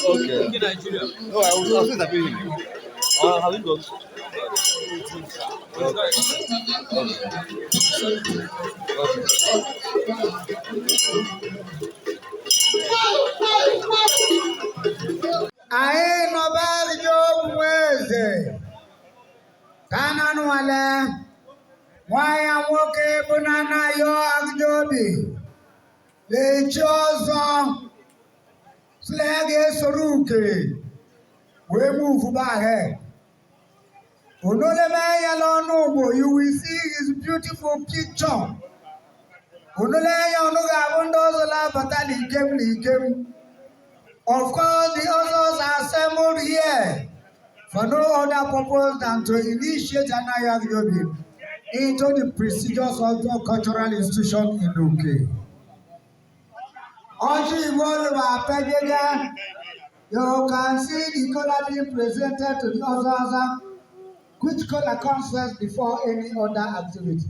Okay. No, I'll say that baby. Have you gone? Aye, nobel job weze. Kana nwale. Why am okay banana yo agjobi. Lechozo. Slege soruke. We move back here. Onoleme yalonubo, you will see his beautiful picture. Onole yonuga abundozola batali came. Of course, the others are assembled here for no other purpose than to initiate Anaya Yobi into the prestigious cultural institution in UK. You can see the color being presented to the others, which color comes first before any other activity.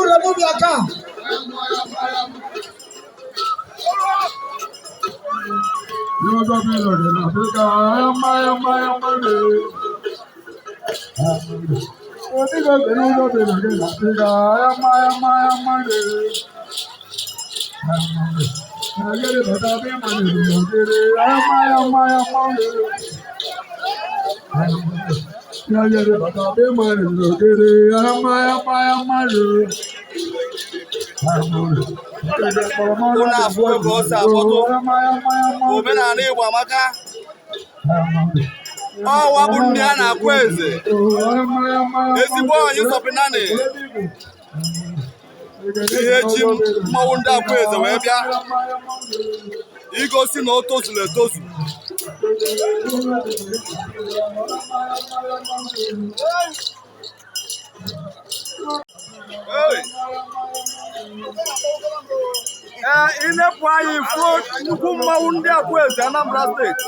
Remove your car. Oh, wabunni ana kweze. Ezigbo onye sopinani. Ihe ji mmawunda kweze wee bịa. Igosi na o tozuru etozu. Inepụ anyị fuo nnukwu mmanwụ ndị Akweze Anambra steeti.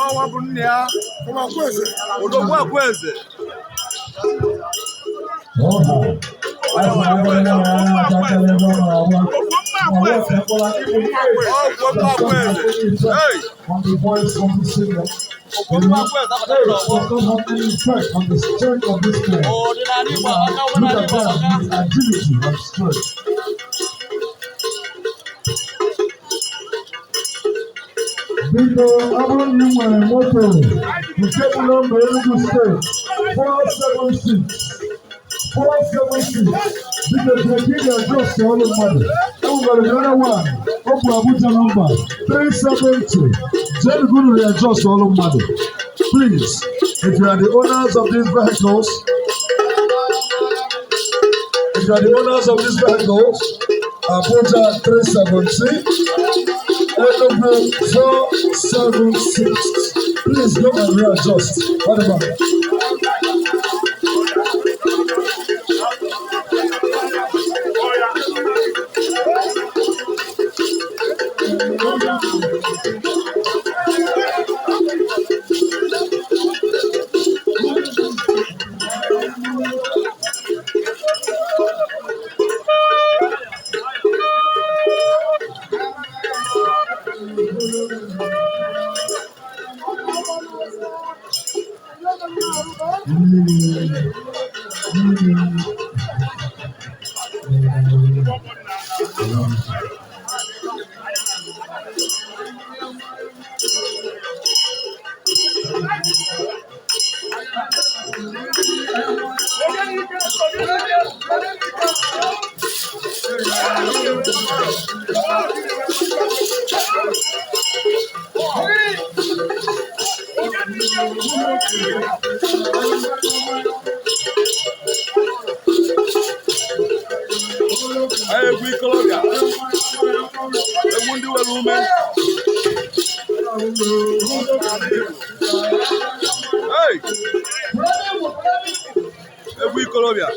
Ọnwa bụ nne ya Odogwu Akweze. Biko abụrụ na ị nwere moto nke bụ nọmba Enugu steeti 476 biko Kpakpando adjust ọrụ mmadụ. Enwere the other one ọ bụ Abuja nọmba 370 Jenugunu readjust ọrụ mmadụ. Please, if you are the owners of these vehicles, Abuja 370, Enugu 476. Please go and readjust. Whatever. Colombia.